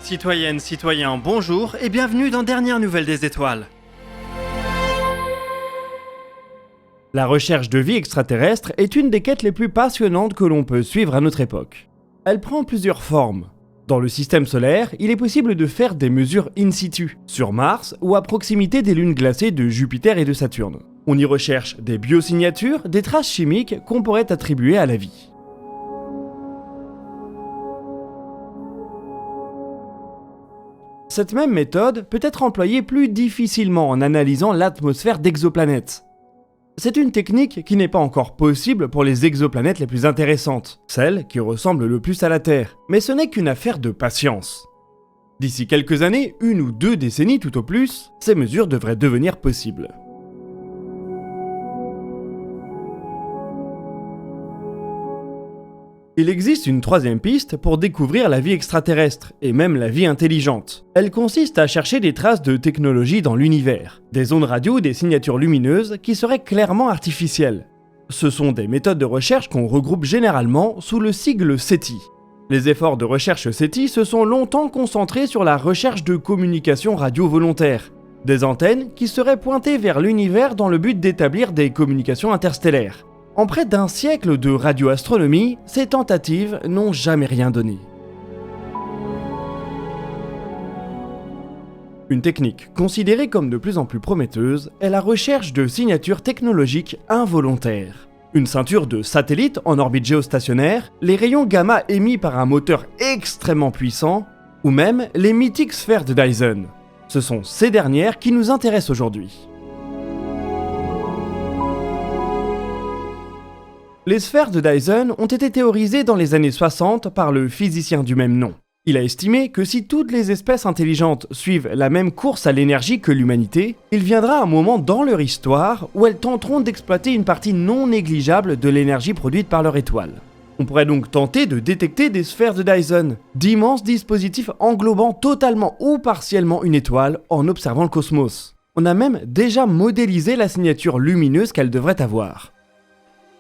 Citoyennes, citoyens, bonjour et bienvenue dans Dernière Nouvelle des Étoiles. La recherche de vie extraterrestre est une des quêtes les plus passionnantes que l'on peut suivre à notre époque. Elle prend plusieurs formes. Dans le système solaire, il est possible de faire des mesures in situ, sur Mars ou à proximité des lunes glacées de Jupiter et de Saturne. On y recherche des biosignatures, des traces chimiques qu'on pourrait attribuer à la vie. Cette même méthode peut être employée plus difficilement en analysant l'atmosphère d'exoplanètes. C'est une technique qui n'est pas encore possible pour les exoplanètes les plus intéressantes, celles qui ressemblent le plus à la Terre, mais ce n'est qu'une affaire de patience. D'ici quelques années, 1 ou 2 décennies tout au plus, ces mesures devraient devenir possibles. Il existe une troisième piste pour découvrir la vie extraterrestre, et même la vie intelligente. Elle consiste à chercher des traces de technologie dans l'univers, des ondes radio ou des signatures lumineuses qui seraient clairement artificielles. Ce sont des méthodes de recherche qu'on regroupe généralement sous le sigle SETI. Les efforts de recherche SETI se sont longtemps concentrés sur la recherche de communication radio volontaire, des antennes qui seraient pointées vers l'univers dans le but d'établir des communications interstellaires. En près d'un siècle de radioastronomie, ces tentatives n'ont jamais rien donné. Une technique considérée comme de plus en plus prometteuse est la recherche de signatures technologiques involontaires. Une ceinture de satellites en orbite géostationnaire, les rayons gamma émis par un moteur extrêmement puissant, ou même les mythiques sphères de Dyson. Ce sont ces dernières qui nous intéressent aujourd'hui. Les sphères de Dyson ont été théorisées dans les années 60 par le physicien du même nom. Il a estimé que si toutes les espèces intelligentes suivent la même course à l'énergie que l'humanité, il viendra un moment dans leur histoire où elles tenteront d'exploiter une partie non négligeable de l'énergie produite par leur étoile. On pourrait donc tenter de détecter des sphères de Dyson, d'immenses dispositifs englobant totalement ou partiellement une étoile en observant le cosmos. On a même déjà modélisé la signature lumineuse qu'elle devrait avoir.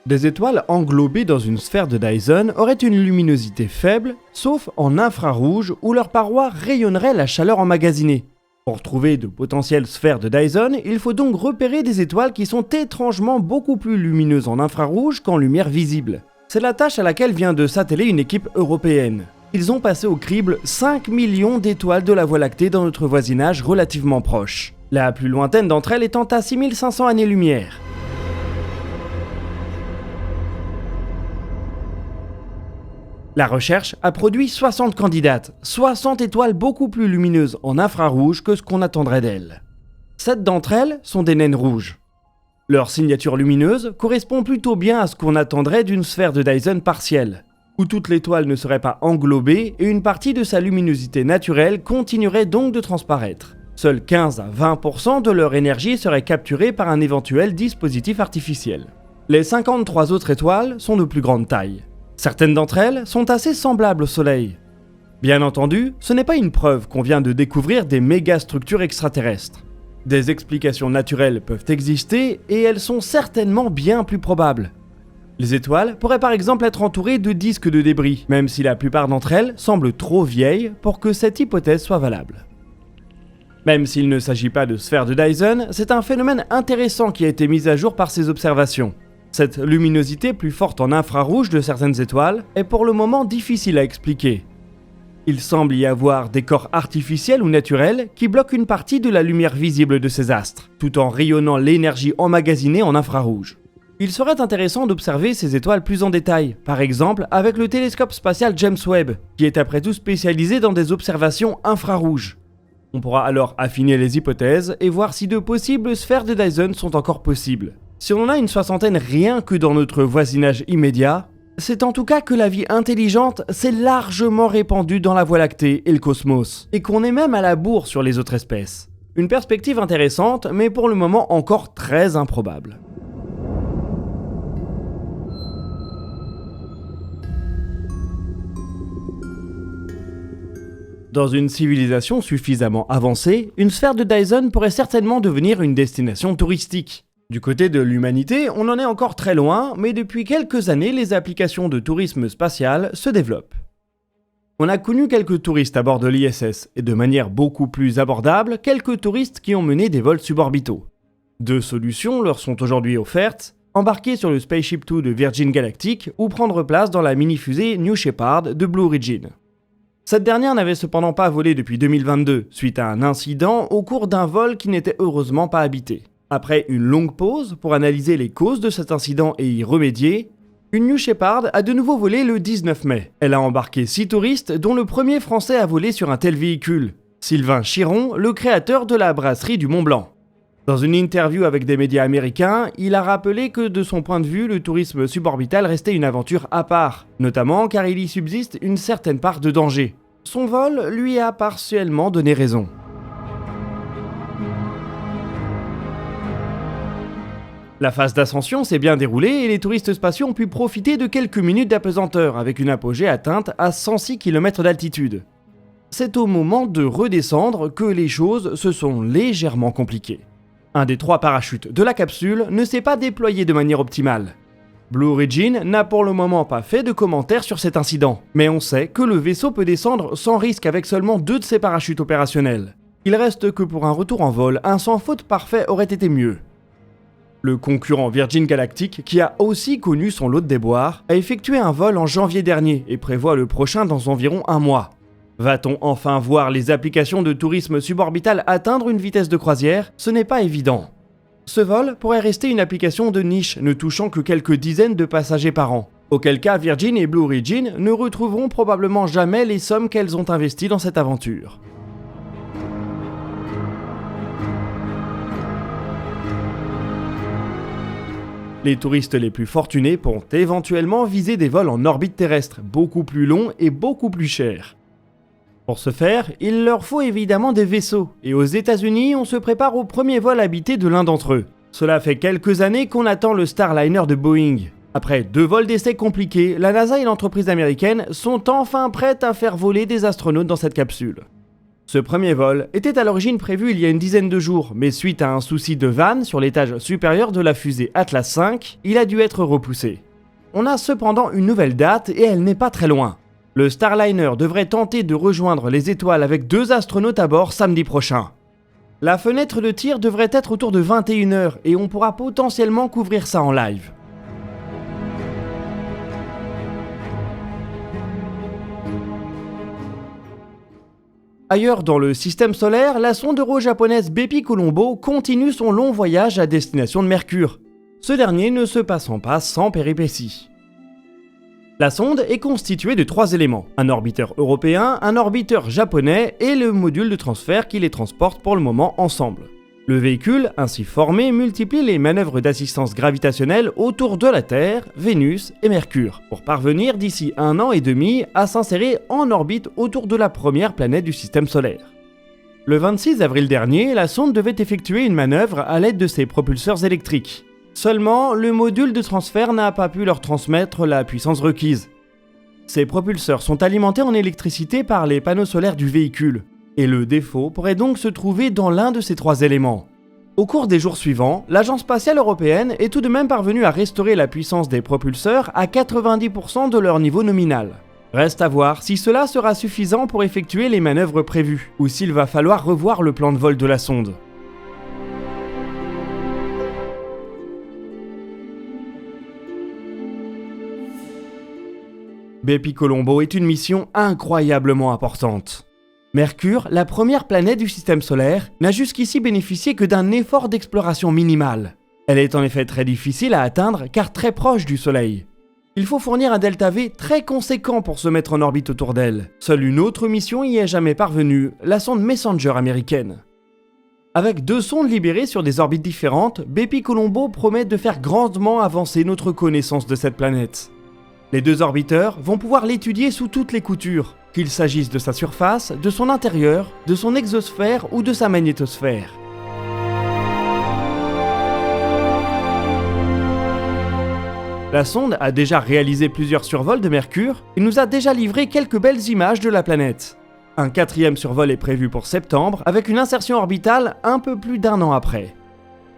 Des étoiles englobées dans une sphère de Dyson auraient une luminosité faible, sauf en infrarouge où leurs parois rayonneraient la chaleur emmagasinée. Pour trouver de potentielles sphères de Dyson, il faut donc repérer des étoiles qui sont étrangement beaucoup plus lumineuses en infrarouge qu'en lumière visible. C'est la tâche à laquelle vient de s'atteler une équipe européenne. Ils ont passé au crible 5 millions d'étoiles de la Voie lactée dans notre voisinage relativement proche. La plus lointaine d'entre elles étant à 6500 années-lumière. La recherche a produit 60 candidates, 60 étoiles beaucoup plus lumineuses en infrarouge que ce qu'on attendrait d'elles. 7 d'entre elles sont des naines rouges. Leur signature lumineuse correspond plutôt bien à ce qu'on attendrait d'une sphère de Dyson partielle, où toute l'étoile ne serait pas englobée et une partie de sa luminosité naturelle continuerait donc de transparaître. Seuls 15 à 20% de leur énergie serait capturée par un éventuel dispositif artificiel. Les 53 autres étoiles sont de plus grande taille. Certaines d'entre elles sont assez semblables au Soleil. Bien entendu, ce n'est pas une preuve qu'on vient de découvrir des mégastructures extraterrestres. Des explications naturelles peuvent exister et elles sont certainement bien plus probables. Les étoiles pourraient par exemple être entourées de disques de débris, même si la plupart d'entre elles semblent trop vieilles pour que cette hypothèse soit valable. Même s'il ne s'agit pas de sphères de Dyson, c'est un phénomène intéressant qui a été mis à jour par ces observations. Cette luminosité plus forte en infrarouge de certaines étoiles est pour le moment difficile à expliquer. Il semble y avoir des corps artificiels ou naturels qui bloquent une partie de la lumière visible de ces astres, tout en rayonnant l'énergie emmagasinée en infrarouge. Il serait intéressant d'observer ces étoiles plus en détail, par exemple avec le télescope spatial James Webb, qui est après tout spécialisé dans des observations infrarouges. On pourra alors affiner les hypothèses et voir si de possibles sphères de Dyson sont encore possibles. Si on en a une 60aine rien que dans notre voisinage immédiat, c'est en tout cas que la vie intelligente s'est largement répandue dans la Voie lactée et le cosmos, et qu'on est même à la bourre sur les autres espèces. Une perspective intéressante, mais pour le moment encore très improbable. Dans une civilisation suffisamment avancée, une sphère de Dyson pourrait certainement devenir une destination touristique. Du côté de l'humanité, on en est encore très loin, mais depuis quelques années, les applications de tourisme spatial se développent. On a connu quelques touristes à bord de l'ISS, et de manière beaucoup plus abordable, quelques touristes qui ont mené des vols suborbitaux. Deux solutions leur sont aujourd'hui offertes: embarquer sur le Spaceship Two de Virgin Galactic ou prendre place dans la mini-fusée New Shepard de Blue Origin. Cette dernière n'avait cependant pas volé depuis 2022, suite à un incident au cours d'un vol qui n'était heureusement pas habité. Après une longue pause pour analyser les causes de cet incident et y remédier, une New Shepard a de nouveau volé le 19 mai. Elle a embarqué 6 touristes, dont le premier français à voler sur un tel véhicule, Sylvain Chiron, le créateur de la brasserie du Mont Blanc. Dans une interview avec des médias américains, il a rappelé que de son point de vue, le tourisme suborbital restait une aventure à part, notamment car il y subsiste une certaine part de danger. Son vol lui a partiellement donné raison. La phase d'ascension s'est bien déroulée et les touristes spatiaux ont pu profiter de quelques minutes d'apesanteur avec une apogée atteinte à 106 km d'altitude. C'est au moment de redescendre que les choses se sont légèrement compliquées. Un des 3 parachutes de la capsule ne s'est pas déployé de manière optimale. Blue Origin n'a pour le moment pas fait de commentaires sur cet incident, mais on sait que le vaisseau peut descendre sans risque avec seulement 2 de ses parachutes opérationnels. Il reste que pour un retour en vol, un sans faute parfait aurait été mieux. Le concurrent Virgin Galactic, qui a aussi connu son lot de déboires, a effectué un vol en janvier dernier et prévoit le prochain dans environ un mois. Va-t-on enfin voir les applications de tourisme suborbital atteindre une vitesse de croisière? Ce n'est pas évident. Ce vol pourrait rester une application de niche, ne touchant que quelques dizaines de passagers par an, auquel cas Virgin et Blue Origin ne retrouveront probablement jamais les sommes qu'elles ont investies dans cette aventure. Les touristes les plus fortunés pourront éventuellement viser des vols en orbite terrestre, beaucoup plus longs et beaucoup plus chers. Pour ce faire, il leur faut évidemment des vaisseaux, et aux États-Unis, on se prépare au premier vol habité de l'un d'entre eux. Cela fait quelques années qu'on attend le Starliner de Boeing. Après 2 vols d'essai compliqués, la NASA et l'entreprise américaine sont enfin prêtes à faire voler des astronautes dans cette capsule. Ce premier vol était à l'origine prévu il y a une dizaine de jours, mais suite à un souci de vanne sur l'étage supérieur de la fusée Atlas V, il a dû être repoussé. On a cependant une nouvelle date et elle n'est pas très loin. Le Starliner devrait tenter de rejoindre les étoiles avec 2 astronautes à bord samedi prochain. La fenêtre de tir devrait être autour de 21h et on pourra potentiellement couvrir ça en live. Ailleurs dans le système solaire, la sonde euro-japonaise Bepi Colombo continue son long voyage à destination de Mercure, ce dernier ne se passant pas sans péripéties. La sonde est constituée de 3 éléments, un orbiteur européen, un orbiteur japonais et le module de transfert qui les transporte pour le moment ensemble. Le véhicule, ainsi formé, multiplie les manœuvres d'assistance gravitationnelle autour de la Terre, Vénus et Mercure, pour parvenir d'ici 1 an et demi à s'insérer en orbite autour de la première planète du système solaire. Le 26 avril dernier, la sonde devait effectuer une manœuvre à l'aide de ses propulseurs électriques. Seulement, le module de transfert n'a pas pu leur transmettre la puissance requise. Ces propulseurs sont alimentés en électricité par les panneaux solaires du véhicule, et le défaut pourrait donc se trouver dans l'un de ces 3 éléments. Au cours des jours suivants, l'Agence spatiale européenne est tout de même parvenue à restaurer la puissance des propulseurs à 90% de leur niveau nominal. Reste à voir si cela sera suffisant pour effectuer les manœuvres prévues, ou s'il va falloir revoir le plan de vol de la sonde. Bepi Colombo est une mission incroyablement importante. Mercure, la première planète du système solaire, n'a jusqu'ici bénéficié que d'un effort d'exploration minimal. Elle est en effet très difficile à atteindre car très proche du Soleil. Il faut fournir un delta V très conséquent pour se mettre en orbite autour d'elle. Seule une autre mission y est jamais parvenue, la sonde Messenger américaine. Avec 2 sondes libérées sur des orbites différentes, Bepi Colombo promet de faire grandement avancer notre connaissance de cette planète. Les 2 orbiteurs vont pouvoir l'étudier sous toutes les coutures, qu'il s'agisse de sa surface, de son intérieur, de son exosphère ou de sa magnétosphère. La sonde a déjà réalisé plusieurs survols de Mercure et nous a déjà livré quelques belles images de la planète. Un 4e survol est prévu pour septembre avec une insertion orbitale un peu plus d'1 an après.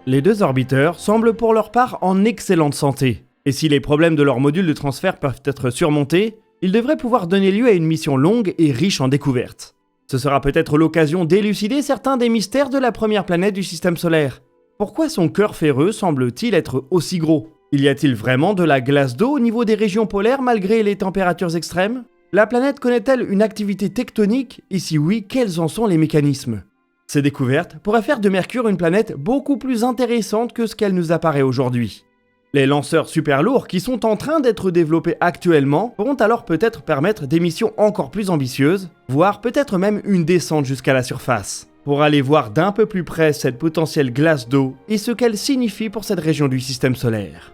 Les 2 orbiteurs semblent pour leur part en excellente santé. Et si les problèmes de leur module de transfert peuvent être surmontés, il devrait pouvoir donner lieu à une mission longue et riche en découvertes. Ce sera peut-être l'occasion d'élucider certains des mystères de la première planète du système solaire. Pourquoi son cœur ferreux semble-t-il être aussi gros ? Y a-t-il vraiment de la glace d'eau au niveau des régions polaires malgré les températures extrêmes ? La planète connaît-elle une activité tectonique ? Et si oui, quels en sont les mécanismes ? Ces découvertes pourraient faire de Mercure une planète beaucoup plus intéressante que ce qu'elle nous apparaît aujourd'hui. Les lanceurs super lourds qui sont en train d'être développés actuellement pourront alors peut-être permettre des missions encore plus ambitieuses, voire peut-être même une descente jusqu'à la surface, pour aller voir d'un peu plus près cette potentielle glace d'eau et ce qu'elle signifie pour cette région du système solaire.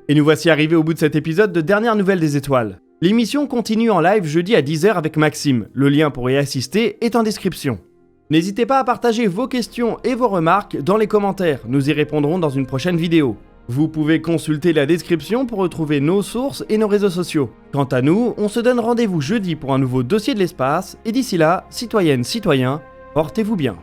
Et nous voici arrivés au bout de cet épisode de Dernières Nouvelles des Étoiles. L'émission continue en live jeudi à 10h avec Maxime. Le lien pour y assister est en description. N'hésitez pas à partager vos questions et vos remarques dans les commentaires. Nous y répondrons dans une prochaine vidéo. Vous pouvez consulter la description pour retrouver nos sources et nos réseaux sociaux. Quant à nous, on se donne rendez-vous jeudi pour un nouveau dossier de l'espace. Et d'ici là, citoyennes, citoyens, portez-vous bien.